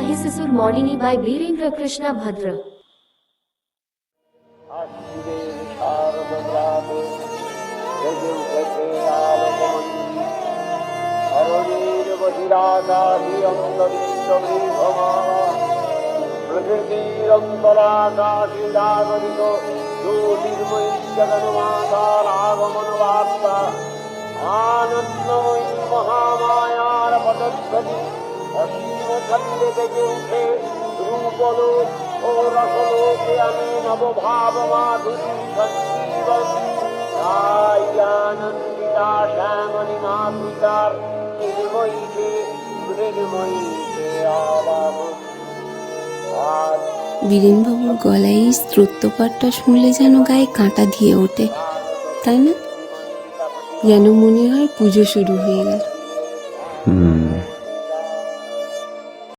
Mahisasur Mornini by Virendra Krishna Bhadra. আনন্দময়ী মহামায়ার পদধ্বনি অসীম ছন্দে বেজে উঠে রূপলোক ও রসলোকে আমি নবভাব মাধুরী সঞ্জীবন আনন্দিতা শ্যামণী মাতৃকার নির্ময়ীকে মৃন্ময়ীকে আবাহন। বীরেনবাবুর গলায় এই স্তোত্রপাঠটা শুনলে যেন গায়ে কাঁটা দিয়ে ওঠে, তাই না? যেন মনে হয় পুজো শুরু হয়ে গেল।